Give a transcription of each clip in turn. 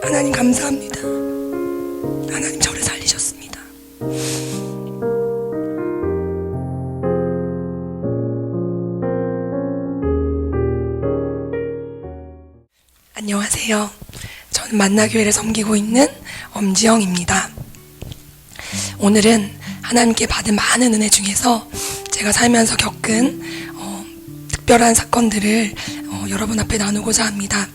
하나님 감사합니다. 하나님 저를 살리셨습니다. 안녕하세요. 저는 만나교회를 섬기고 있는 엄지영입니다. 오늘은 하나님께 받은 많은 은혜 중에서 제가 살면서 겪은 특별한 사건들을 여러분 앞에 나누고자 합니다.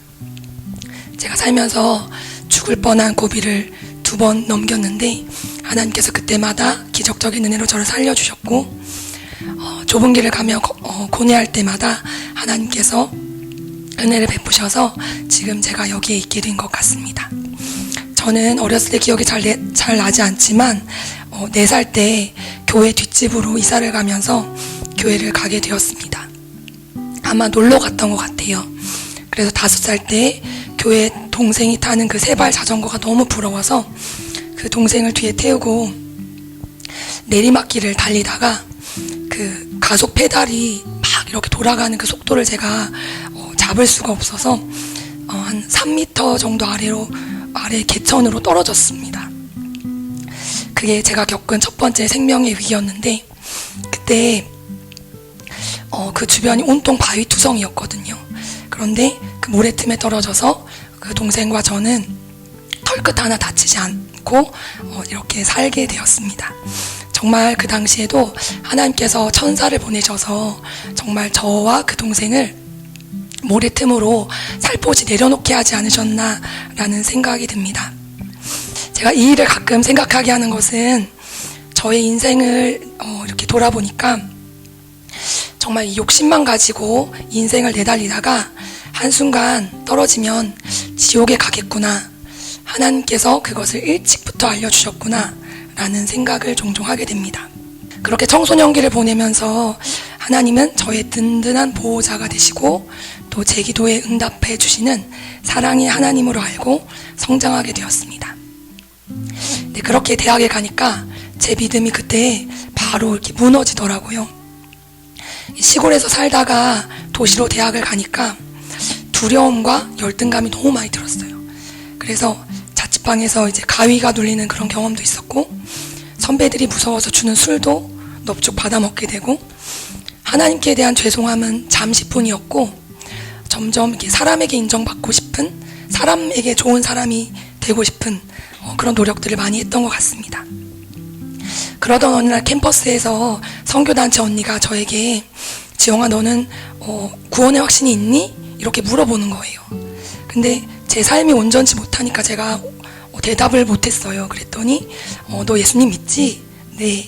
제가 살면서 죽을 뻔한 고비를 2번 넘겼는데 하나님께서 그때마다 기적적인 은혜로 저를 살려주셨고, 좁은 길을 가며 고뇌할 때마다 하나님께서 은혜를 베푸셔서 지금 제가 여기에 있게 된 것 같습니다. 저는 어렸을 때 기억이 잘 나지 않지만 4살 때 교회 뒷집으로 이사를 가면서 교회를 가게 되었습니다. 아마 놀러 갔던 것 같아요. 그래서 5살 때 교회 동생이 타는 그 3발 자전거가 너무 부러워서 그 동생을 뒤에 태우고 내리막길을 달리다가 그 가속 페달이 막 이렇게 돌아가는 그 속도를 제가 잡을 수가 없어서 한 3m 정도 아래 개천으로 떨어졌습니다. 그게 제가 겪은 첫 번째 생명의 위기였는데, 그때 그 주변이 온통 바위 투성이었거든요. 그런데 그 모래 틈에 떨어져서 그 동생과 저는 털끝 하나 다치지 않고 이렇게 살게 되었습니다. 정말 그 당시에도 하나님께서 천사를 보내셔서 정말 저와 그 동생을 모래 틈으로 살포시 내려놓게 하지 않으셨나라는 생각이 듭니다. 제가 이 일을 가끔 생각하게 하는 것은 저의 인생을 이렇게 돌아보니까 정말 이 욕심만 가지고 인생을 내달리다가 한순간 떨어지면 지옥에 가겠구나, 하나님께서 그것을 일찍부터 알려주셨구나 라는 생각을 종종 하게 됩니다. 그렇게 청소년기를 보내면서 하나님은 저의 든든한 보호자가 되시고 또 제 기도에 응답해 주시는 사랑의 하나님으로 알고 성장하게 되었습니다. 네, 그렇게 대학에 가니까 제 믿음이 그때 바로 이렇게 무너지더라고요. 시골에서 살다가 도시로 대학을 가니까 두려움과 열등감이 너무 많이 들었어요. 그래서 자취방에서 이제 가위가 눌리는 그런 경험도 있었고, 선배들이 무서워서 주는 술도 넙죽 받아 먹게 되고, 하나님께 대한 죄송함은 잠시뿐이었고, 점점 이렇게 사람에게 인정받고 싶은, 사람에게 좋은 사람이 되고 싶은 그런 노력들을 많이 했던 것 같습니다. 그러던 어느 날 캠퍼스에서 선교단체 언니가 저에게 지영아, 너는 구원의 확신이 있니? 이렇게 물어보는 거예요. 근데 제 삶이 온전치 못하니까 제가 대답을 못했어요. 그랬더니 너 예수님 믿지? 네.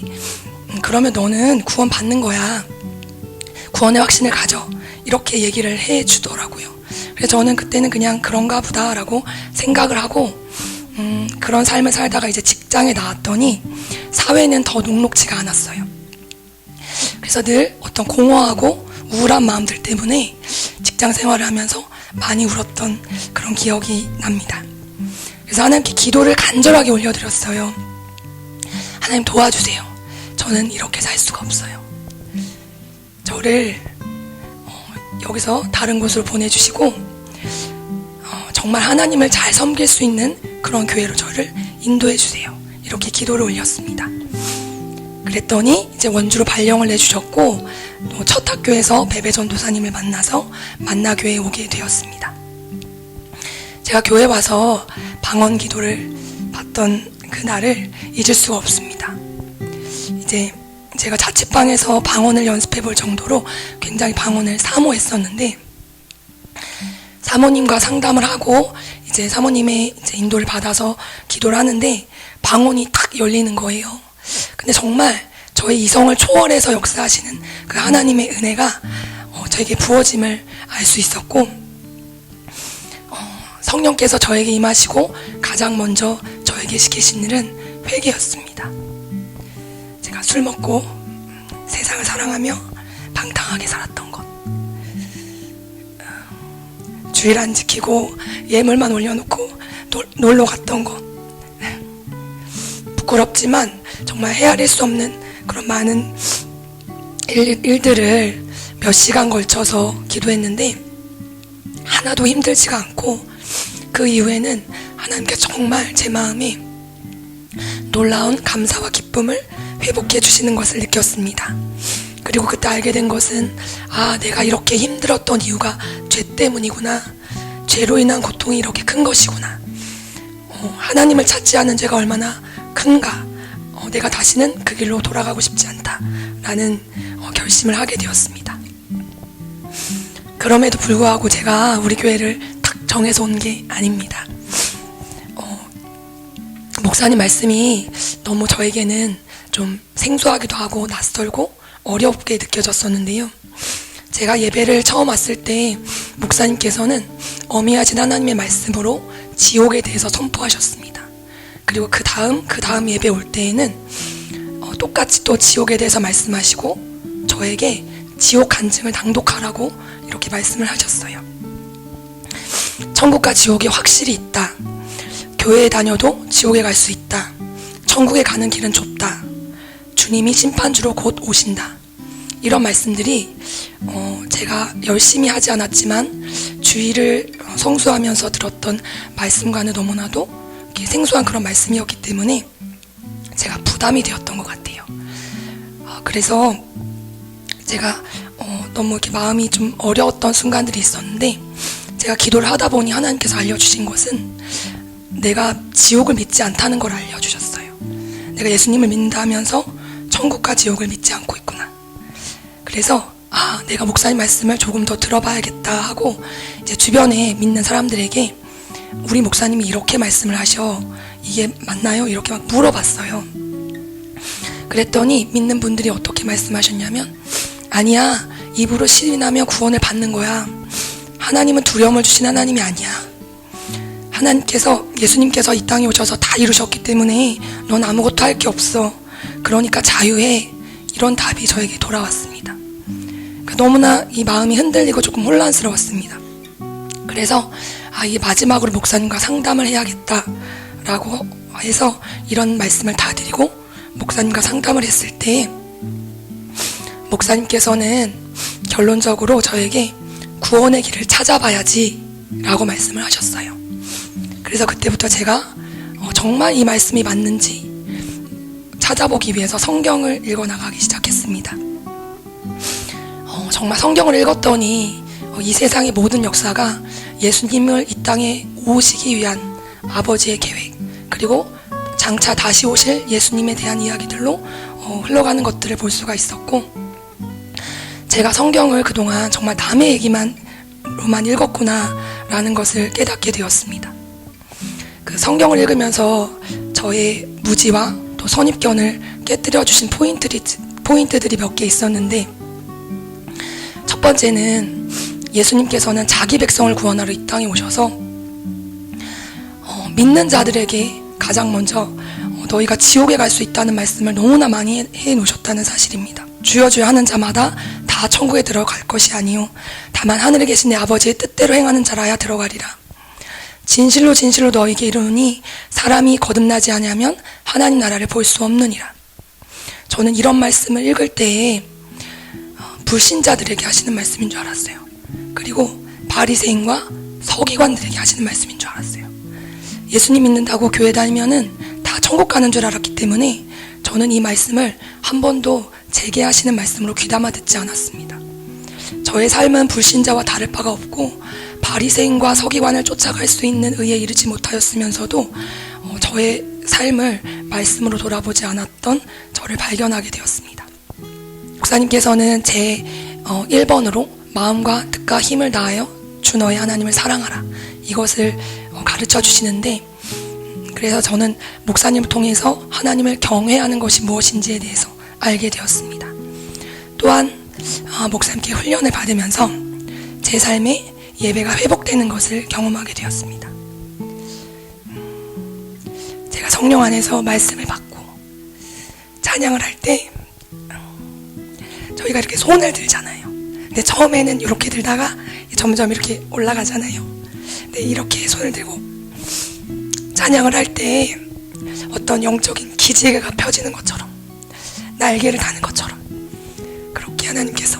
그러면 너는 구원 받는 거야. 구원의 확신을 가져. 이렇게 얘기를 해주더라고요. 그래서 저는 그때는 그냥 그런가 보다라고 생각을 하고 그런 삶을 살다가 이제 직장에 나왔더니 사회는 더 녹록지가 않았어요. 그래서 늘 어떤 공허하고 우울한 마음들 때문에 직장 생활을 하면서 많이 울었던 그런 기억이 납니다. 그래서 하나님께 기도를 간절하게 올려드렸어요. 하나님 도와주세요. 저는 이렇게 살 수가 없어요. 저를 여기서 다른 곳으로 보내주시고 정말 하나님을 잘 섬길 수 있는 그런 교회로 저를 인도해 주세요. 이렇게 기도를 올렸습니다. 그랬더니 이제 원주로 발령을 내주셨고, 또 첫 학교에서 베베 전도사님을 만나서 만나교회에 오게 되었습니다. 제가 교회 와서 방언 기도를 받던 그날을 잊을 수가 없습니다. 이제 제가 자취방에서 방언을 연습해 볼 정도로 굉장히 방언을 사모했었는데, 사모님과 상담을 하고 이제 사모님의 이제 인도를 받아서 기도를 하는데 방언이 탁 열리는 거예요. 근데 정말 저의 이성을 초월해서 역사하시는 그 하나님의 은혜가 저에게 부어짐을 알 수 있었고, 성령께서 저에게 임하시고 가장 먼저 저에게 시키신 일은 회개였습니다. 제가 술 먹고 세상을 사랑하며 방탕하게 살았던 것, 주일 안 지키고 예물만 올려놓고 놀러 갔던 것, 부끄럽지만 정말 헤아릴 수 없는 그런 많은 일들을 몇 시간 걸쳐서 기도했는데 하나도 힘들지가 않고, 그 이후에는 하나님께 정말 제 마음에 놀라운 감사와 기쁨을 회복해 주시는 것을 느꼈습니다. 그리고 그때 알게 된 것은 내가 이렇게 힘들었던 이유가 죄 때문이구나. 죄로 인한 고통이 이렇게 큰 것이구나. 하나님을 찾지 않은 죄가 얼마나 큰가. 내가 다시는 그 길로 돌아가고 싶지 않다라는 결심을 하게 되었습니다. 그럼에도 불구하고 제가 우리 교회를 딱 정해서 온 게 아닙니다. 목사님 말씀이 너무 저에게는 좀 생소하기도 하고 낯설고 어렵게 느껴졌었는데요. 제가 예배를 처음 왔을 때 목사님께서는 어미하신 하나님의 말씀으로 지옥에 대해서 선포하셨습니다. 그리고 그 다음 예배 올 때에는 똑같이 또 지옥에 대해서 말씀하시고 저에게 지옥 간증을 낭독하라고 이렇게 말씀을 하셨어요. 천국과 지옥이 확실히 있다. 교회에 다녀도 지옥에 갈 수 있다. 천국에 가는 길은 좁다. 주님이 심판주로 곧 오신다. 이런 말씀들이 제가 열심히 하지 않았지만 주의를 성수하면서 들었던 말씀과는 너무나도 생소한 그런 말씀이었기 때문에 제가 부담이 되었던 것 같아요. 그래서 제가 너무 이렇게 마음이 좀 어려웠던 순간들이 있었는데 제가 기도를 하다 보니 하나님께서 알려주신 것은 내가 지옥을 믿지 않다는 걸 알려주셨어요. 내가 예수님을 믿는다 하면서 천국과 지옥을 믿지 않고 있구나. 그래서 내가 목사님 말씀을 조금 더 들어봐야겠다 하고 이제 주변에 믿는 사람들에게 우리 목사님이 이렇게 말씀을 하셔. 이게 맞나요? 이렇게 막 물어봤어요. 그랬더니 믿는 분들이 어떻게 말씀하셨냐면 아니야. 입으로 시인하며 구원을 받는 거야. 하나님은 두려움을 주신 하나님이 아니야. 예수님께서 이 땅에 오셔서 다 이루셨기 때문에 넌 아무것도 할 게 없어. 그러니까 자유해. 이런 답이 저에게 돌아왔습니다. 그러니까 너무나 이 마음이 흔들리고 조금 혼란스러웠습니다. 그래서 이 마지막으로 목사님과 상담을 해야겠다라고 해서 이런 말씀을 다 드리고 목사님과 상담을 했을 때 목사님께서는 결론적으로 저에게 구원의 길을 찾아봐야지 라고 말씀을 하셨어요. 그래서 그때부터 제가 정말 이 말씀이 맞는지 찾아보기 위해서 성경을 읽어나가기 시작했습니다. 정말 성경을 읽었더니 이 세상의 모든 역사가 예수님을 이 땅에 오시기 위한 아버지의 계획, 그리고 장차 다시 오실 예수님에 대한 이야기들로 흘러가는 것들을 볼 수가 있었고, 제가 성경을 그동안 정말 남의 얘기만로만 읽었구나라는 것을 깨닫게 되었습니다. 그 성경을 읽으면서 저의 무지와 또 선입견을 깨뜨려 주신 포인트들이 몇 개 있었는데, 첫 번째는 예수님께서는 자기 백성을 구원하러 이 땅에 오셔서 믿는 자들에게 가장 먼저 너희가 지옥에 갈 수 있다는 말씀을 너무나 많이 해놓으셨다는 사실입니다. 주여 주여 하는 자마다 다 천국에 들어갈 것이 아니요 다만 하늘에 계신 내 아버지의 뜻대로 행하는 자라야 들어가리라. 진실로 진실로 너희에게 이르노니 사람이 거듭나지 아니하면 하나님 나라를 볼 수 없느니라. 저는 이런 말씀을 읽을 때에 불신자들에게 하시는 말씀인 줄 알았어요. 그리고 바리새인과 서기관들에게 하시는 말씀인 줄 알았어요. 예수님 믿는다고 교회 다니면은 다 천국 가는 줄 알았기 때문에 저는 이 말씀을 한 번도 제게 하시는 말씀으로 귀담아 듣지 않았습니다. 저의 삶은 불신자와 다를 바가 없고 바리새인과 서기관을 쫓아갈 수 있는 의에 이르지 못하였으면서도 저의 삶을 말씀으로 돌아보지 않았던 저를 발견하게 되었습니다. 목사님께서는 제 1번으로 마음과 뜻과 힘을 다하여 주 너의 하나님을 사랑하라, 이것을 가르쳐 주시는데, 그래서 저는 목사님을 통해서 하나님을 경외하는 것이 무엇인지에 대해서 알게 되었습니다. 또한 목사님께 훈련을 받으면서 제 삶에 예배가 회복되는 것을 경험하게 되었습니다. 제가 성령 안에서 말씀을 받고 찬양을 할 때 저희가 이렇게 손을 들잖아요. 근데 처음에는 이렇게 들다가 점점 이렇게 올라가잖아요. 근데 이렇게 손을 들고 찬양을 할 때 어떤 영적인 기지개가 펴지는 것처럼, 날개를 다는 것처럼 그렇게 하나님께서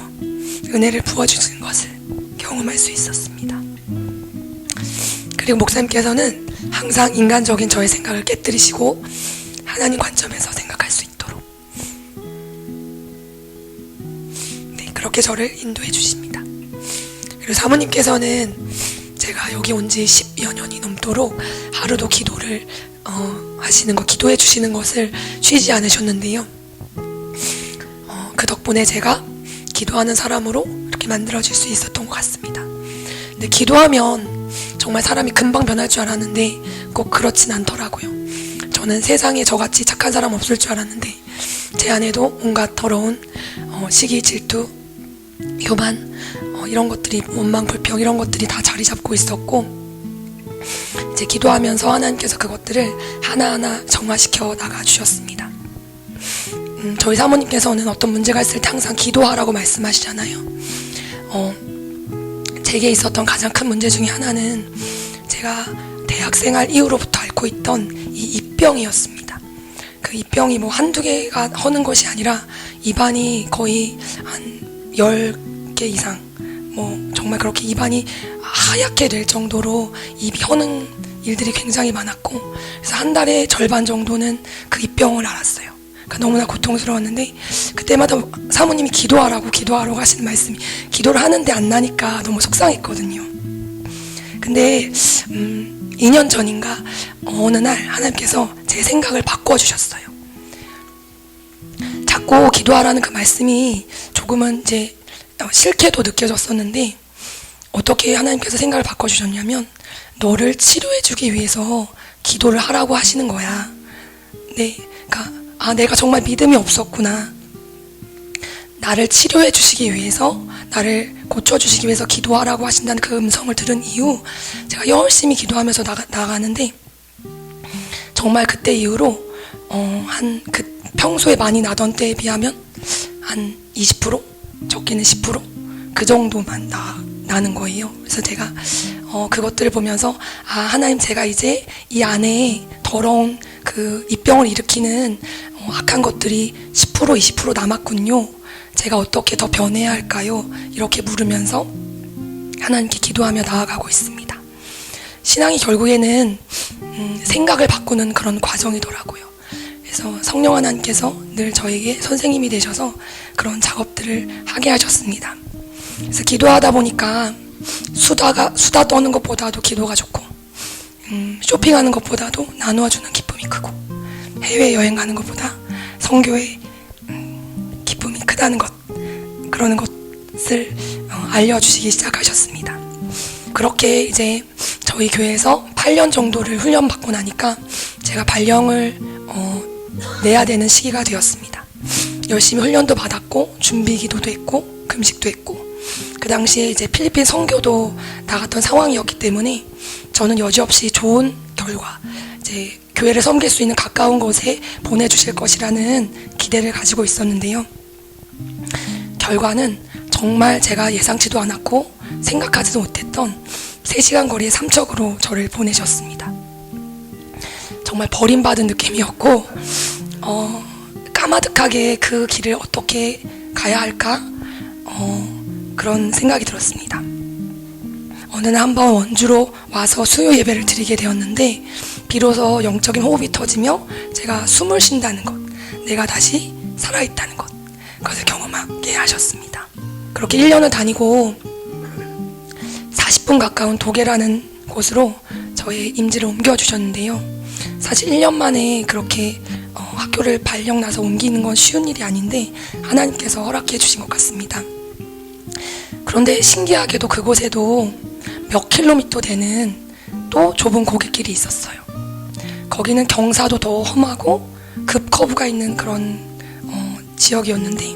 은혜를 부어주시는 것을 경험할 수 있었습니다. 그리고 목사님께서는 항상 인간적인 저의 생각을 깨뜨리시고 하나님 관점에서 생각할 수 있도록 그렇게 저를 인도해 주십니다. 그리고 사모님께서는 제가 여기 온 지 10여 년이 넘도록 하루도 기도를 하시는 것, 기도해 주시는 것을 쉬지 않으셨는데요. 그 덕분에 제가 기도하는 사람으로 이렇게 만들어질 수 있었던 것 같습니다. 근데 기도하면 정말 사람이 금방 변할 줄 알았는데 꼭 그렇진 않더라고요. 저는 세상에 저같이 착한 사람 없을 줄 알았는데 제 안에도 온갖 더러운 시기, 질투, 교만, 이런 것들이, 원망, 불평, 이런 것들이 다 자리 잡고 있었고, 이제 기도하면서 하나님께서 그것들을 하나하나 정화시켜 나가주셨습니다. 저희 사모님께서는 어떤 문제가 있을 때 항상 기도하라고 말씀하시잖아요. 제게 있었던 가장 큰 문제 중에 하나는 제가 대학생활 이후로부터 앓고 있던 이 입병이었습니다. 그 입병이 뭐 한두 개가 허는 것이 아니라 입안이 거의 한 10개 이상, 정말 그렇게 입안이 하얗게 될 정도로 입이 허는 일들이 굉장히 많았고, 그래서 한 달에 절반 정도는 그 입병을 앓았어요. 그러니까 너무나 고통스러웠는데, 그때마다 사모님이 기도하라고 하시는 말씀이, 기도를 하는데 안 나니까 너무 속상했거든요. 근데 2년 전인가 어느 날 하나님께서 제 생각을 바꿔주셨어요. 자꾸 기도하라는 그 말씀이 조금은 이제 싫게도 느껴졌었는데, 어떻게 하나님께서 생각을 바꿔주셨냐면, 너를 치료해주기 위해서 기도를 하라고 하시는 거야. 그러니까 내가 정말 믿음이 없었구나. 나를 치료해주시기 위해서, 나를 고쳐주시기 위해서 기도하라고 하신다는 그 음성을 들은 이후 제가 열심히 기도하면서 나가는데, 정말 그때 이후로 평소에 많이 나던 때에 비하면 한 20%? 적게는 10%? 그 정도만 나는 거예요. 그래서 제가 그것들을 보면서 하나님, 제가 이제 이 안에 더러운 그 입병을 일으키는 악한 것들이 10% 20% 남았군요. 제가 어떻게 더 변해야 할까요? 이렇게 물으면서 하나님께 기도하며 나아가고 있습니다. 신앙이 결국에는 생각을 바꾸는 그런 과정이더라고요. 그래서 성령 하나님께서 늘 저에게 선생님이 되셔서 그런 작업들을 하게 하셨습니다. 그래서 기도하다 보니까 수다 떠는 것보다도 기도가 좋고, 쇼핑하는 것보다도 나누어주는 기쁨이 크고, 해외여행 가는 것보다 선교의 기쁨이 크다는 것, 그러는 것을 알려주시기 시작하셨습니다. 그렇게 이제 저희 교회에서 8년 정도를 훈련받고 나니까 제가 발령을 내야 되는 시기가 되었습니다. 열심히 훈련도 받았고, 준비기도도 했고, 금식도 했고, 그 당시에 이제 필리핀 선교도 나갔던 상황이었기 때문에 저는 여지없이 좋은 결과, 이제 교회를 섬길 수 있는 가까운 곳에 보내주실 것이라는 기대를 가지고 있었는데요. 결과는 정말 제가 예상치도 않았고 생각하지도 못했던 3시간 거리의 삼척으로 저를 보내셨습니다. 정말 버림받은 느낌이었고, 까마득하게 그 길을 어떻게 가야 할까? 그런 생각이 들었습니다. 어느 날 한번 원주로 와서 수요 예배를 드리게 되었는데, 비로소 영적인 호흡이 터지며 제가 숨을 쉰다는 것, 내가 다시 살아있다는 것, 그것을 경험하게 하셨습니다. 그렇게 1년을 다니고 40분 가까운 도계라는 곳으로 저의 임지를 옮겨주셨는데요. 사실 1년 만에 그렇게 학교를 발령 나서 옮기는 건 쉬운 일이 아닌데 하나님께서 허락해 주신 것 같습니다. 그런데 신기하게도 그곳에도 몇 킬로미터 되는 또 좁은 고갯길이 있었어요. 거기는 경사도 더 험하고 급커브가 있는 그런 지역이었는데,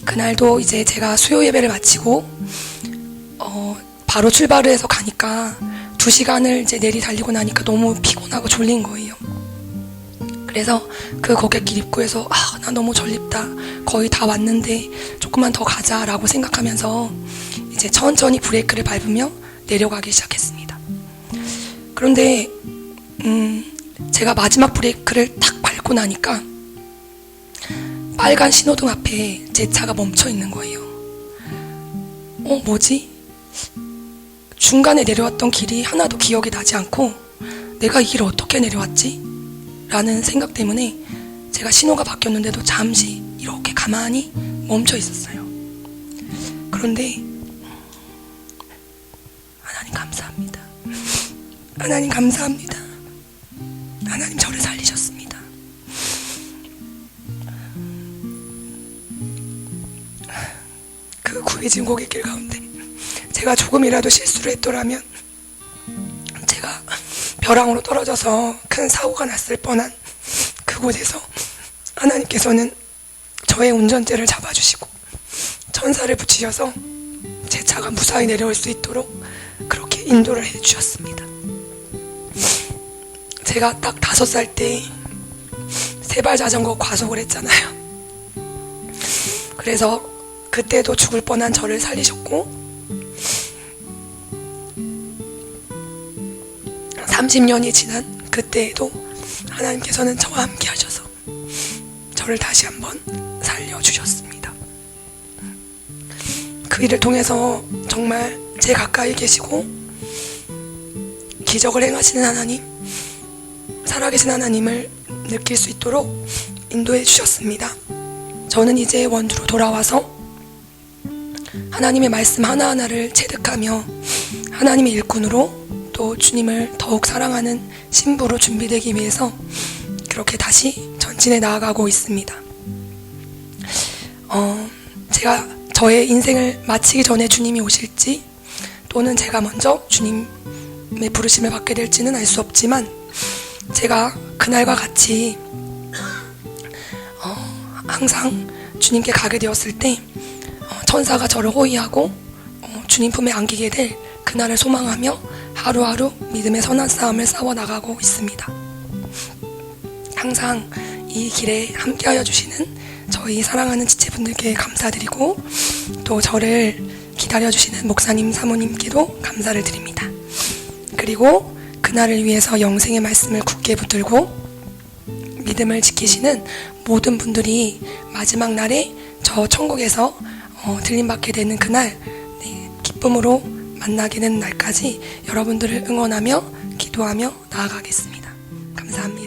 그날도 이제 제가 수요 예배를 마치고 바로 출발을 해서 가니까 2시간을 이제 내리 달리고 나니까 너무 피곤하고 졸린 거예요. 그래서 그 고갯길 입구에서 나 너무 졸립다, 거의 다 왔는데 조금만 더 가자라고 생각하면서 이제 천천히 브레이크를 밟으며 내려가기 시작했습니다. 그런데 제가 마지막 브레이크를 탁 밟고 나니까 빨간 신호등 앞에 제 차가 멈춰 있는 거예요. 뭐지? 중간에 내려왔던 길이 하나도 기억이 나지 않고 내가 이 길을 어떻게 내려왔지? 라는 생각 때문에 제가 신호가 바뀌었는데도 잠시 이렇게 가만히 멈춰 있었어요. 그런데 하나님 감사합니다. 하나님 감사합니다. 하나님 저를 살리셨습니다. 그 구해진 고갯길 가운데 제가 조금이라도 실수를 했더라면 제가 벼랑으로 떨어져서 큰 사고가 났을 뻔한 그곳에서 하나님께서는 저의 운전대를 잡아주시고 천사를 붙이셔서 제 차가 무사히 내려올 수 있도록 그렇게 인도를 해주셨습니다. 제가 딱 5살 때 세발 자전거 과속을 했잖아요. 그래서 그때도 죽을 뻔한 저를 살리셨고 30년이 지난 그때에도 하나님께서는 저와 함께 하셔서 저를 다시 한번 살려주셨습니다. 그 일을 통해서 정말 제 가까이 계시고 기적을 행하시는 하나님, 살아계신 하나님을 느낄 수 있도록 인도해 주셨습니다. 저는 이제 원주로 돌아와서 하나님의 말씀 하나하나를 체득하며 하나님의 일꾼으로 또 주님을 더욱 사랑하는 신부로 준비되기 위해서 그렇게 다시 전진해 나아가고 있습니다. 제가 저의 인생을 마치기 전에 주님이 오실지 또는 제가 먼저 주님의 부르심을 받게 될지는 알 수 없지만 제가 그날과 같이 항상 주님께 가게 되었을 때 천사가 저를 호위하고 주님 품에 안기게 될 그날을 소망하며 하루하루 믿음의 선한 싸움을 싸워 나가고 있습니다. 항상 이 길에 함께하여 주시는 저희 사랑하는 지체분들께 감사드리고 또 저를 기다려주시는 목사님 사모님께도 감사를 드립니다. 그리고 그날을 위해서 영생의 말씀을 굳게 붙들고 믿음을 지키시는 모든 분들이 마지막 날에 저 천국에서 들림받게 되는 그날 기쁨으로 만나게 되는 날까지 여러분들을 응원하며 기도하며 나아가겠습니다. 감사합니다.